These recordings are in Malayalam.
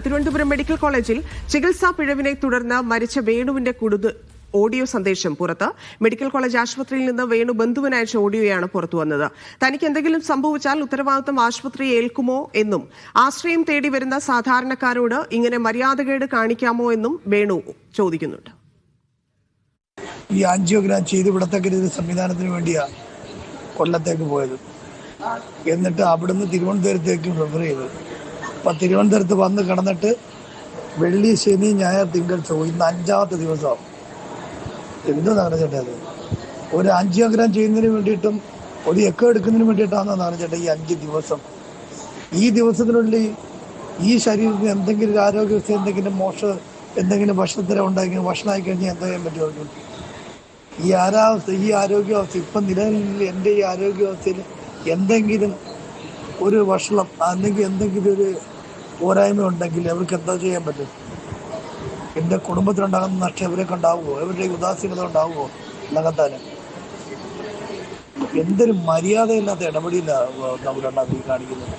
തിരുവനന്തപുരം മെഡിക്കൽ കോളേജിൽ ചികിത്സാ പിഴവിനെ തുടർന്ന് മരിച്ച വേണുവിന്റെ ഓഡിയോ സന്ദേശം പുറത്ത്. മെഡിക്കൽ കോളേജ് ആശുപത്രിയിൽ നിന്ന് വേണു ബന്ധുവിന് അയച്ച ഓഡിയോയാണ് പുറത്തുവന്നത്. തനിക്ക് എന്തെങ്കിലും സംഭവിച്ചാൽ ഉത്തരവാദിത്തം ആശുപത്രി ഏൽക്കുമോ എന്നും ആശ്രയം തേടി വരുന്ന സാധാരണക്കാരോട് ഇങ്ങനെ മര്യാദകേട് കാണിക്കാമോ എന്നും വേണു ചോദിക്കുന്നുണ്ട്. ഈ ആൻജിയോഗ്രാം ചെയ്ത് വിടത്തക്ക സംവിധാനത്തിന് വേണ്ടിയാണ് കൊല്ലത്തേക്ക് പോയത്. എന്നിട്ട് അവിടുന്ന് തിരുവനന്തപുരത്തേക്ക് റെഫർ ചെയ്തത്. അപ്പം തിരുവനന്തപുരത്ത് വന്ന് കിടന്നിട്ട് വെള്ളി, ശനി, ഞായർ, തിങ്കൾ, ചൊവ്വ, ഇന്ന് 5ാമത്തെ ദിവസം. എന്ത് നടന്നിട്ട് അത് ഒരു ആൻജിയോഗ്രാം ചെയ്യുന്നതിന് വേണ്ടിയിട്ടും ഒരു എക്കോ എടുക്കുന്നതിന് വേണ്ടിയിട്ടാണെന്ന് നടന്നിട്ട് ഈ 5 ദിവസം. ഈ ദിവസത്തിനുള്ളിൽ ഈ ശരീരത്തിന് എന്തെങ്കിലും ഒരു ആരോഗ്യവസ്ഥ, എന്തെങ്കിലും ഭക്ഷണത്തിനെ ഉണ്ടാക്കി ഭക്ഷണമായി കഴിഞ്ഞാൽ എന്താ ചെയ്യാൻ പറ്റുമോ? ഈ ആരോഗ്യാവസ്ഥ ഇപ്പം നിലവിൽ എൻ്റെ ഈ ആരോഗ്യാവസ്ഥയിൽ എന്തെങ്കിലും ഒരു വഷളം അല്ലെങ്കിൽ എന്തെങ്കിലും ഒരു പോരായ്മ ഉണ്ടെങ്കിൽ അവർക്ക് എന്താ ചെയ്യാൻ പറ്റും? എൻ്റെ കുടുംബത്തിനുണ്ടാകുന്ന നഷ്ടം ഇവരൊക്കെ ഉണ്ടാവുമോ? ഇവരുടെ ഉദാസീനത ഉണ്ടാവുമോ? ഉണ്ടാകത്താനും എന്തൊരു മര്യാദയില്ലാത്ത ഇടപെടിയില്ല നമ്മുടെ ഉണ്ടാക്കി കാണിക്കുന്നത്.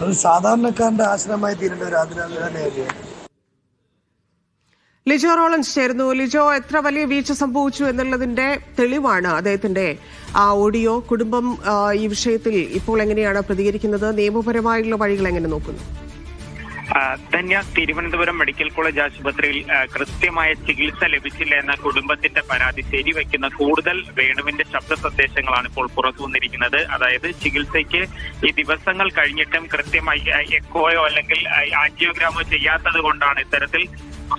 ഒരു സാധാരണക്കാരൻ്റെ ആശ്രമമായി തീരേണ്ട ഒരു ആഗ്രഹമല്ലേ? ലിജോ റോളൻസ് ചേർന്നു. ലിജോ, എത്ര വലിയ വീഴ്ച സംഭവിച്ചു എന്നുള്ളതിന്റെ തെളിവാണ് അദ്ദേഹത്തിന്റെ ആ ഓഡിയോ. കുടുംബം ഈ വിഷയത്തിൽ ഇപ്പോൾ എങ്ങനെയാണ് പ്രതികരിക്കുന്നത്? നിയമപരമായുള്ള വഴികൾ എങ്ങനെ നോക്കുന്നു? ധന്യ, തിരുവനന്തപുരം മെഡിക്കൽ കോളേജ് ആശുപത്രിയിൽ കൃത്യമായ ചികിത്സ ലഭിച്ചില്ല എന്ന കുടുംബത്തിന്റെ പരാതി ശരിവെക്കുന്ന കൂടുതൽ വേണുവിന്റെ ശബ്ദ സന്ദേശങ്ങളാണ് ഇപ്പോൾ പുറത്തു വന്നിരിക്കുന്നത്. അതായത് ചികിത്സയ്ക്ക് ഈ ദിവസങ്ങൾ കഴിഞ്ഞിട്ടും കൃത്യമായി എക്കോയോ അല്ലെങ്കിൽ ആൻജിയോഗ്രാമോ ചെയ്യാത്തത് കൊണ്ടാണ് ഇത്തരത്തിൽ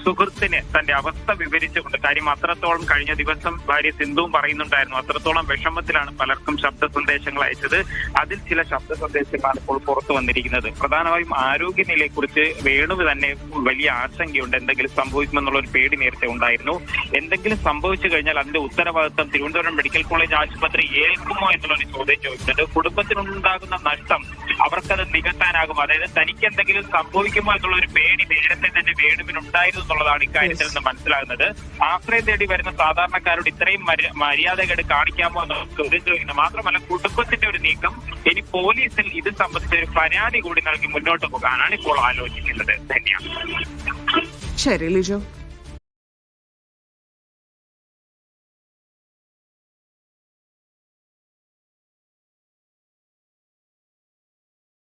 സുഹൃത്തിന് തന്റെ അവസ്ഥ വിവരിച്ചുകൊണ്ട്, കാര്യം അത്രത്തോളം കഴിഞ്ഞ ദിവസം ഭാര്യ സിന്ധുവും പറയുന്നുണ്ടായിരുന്നു, അത്രത്തോളം വിഷമത്തിലാണ് പലർക്കും ശബ്ദ സന്ദേശങ്ങൾ അയച്ചത്. അതിൽ ചില ശബ്ദ സന്ദേശങ്ങളാണ് ഇപ്പോൾ പുറത്തു വന്നിരിക്കുന്നത്. പ്രധാനമായും ആരോഗ്യനിലയെക്കുറിച്ച് വേണുവ് തന്നെ വലിയ ആശങ്കയുണ്ട്. എന്തെങ്കിലും സംഭവിക്കുമെന്നുള്ള ഒരു പേടി നേരത്തെ ഉണ്ടായിരുന്നു. എന്തെങ്കിലും സംഭവിച്ചു കഴിഞ്ഞാൽ അതിന്റെ ഉത്തരവാദിത്വം തിരുവനന്തപുരം മെഡിക്കൽ കോളേജ് ആശുപത്രി ഏൽക്കുമോ എന്നുള്ളൊരു ചോദ്യം ചോദിച്ചിട്ടുണ്ട്. കുടുംബത്തിനുണ്ടാകുന്ന നഷ്ടം അവർക്കത് നികത്താനാകും. അതായത് തനിക്ക് എന്തെങ്കിലും സംഭവിക്കുമോ എന്നുള്ള ഒരു പേടി നേരത്തെ തന്നെ വേണുവിനുണ്ടായിരുന്നു എന്നുള്ളതാണ് ഇക്കാര്യത്തിൽ നിന്ന് മനസ്സിലാകുന്നത്. ആശ്രയം തേടി വരുന്ന സാധാരണക്കാരോട് ഇത്രയും മര്യാദകേട് കാണിക്കാമോ എന്ന് ചോദ്യം ചോദിക്കുന്നത്. മാത്രമല്ല, കുടുംബത്തിന്റെ ഒരു നീക്കം ഇനി പോലീസിൽ ഇത് സംബന്ധിച്ച ഒരു പരാതി കൂടി നൽകി മുന്നോട്ട് പോകാനാണ് ഇപ്പോൾ ആലോചിക്കുന്നത്. ധന്യ. ശരി ലിജോ.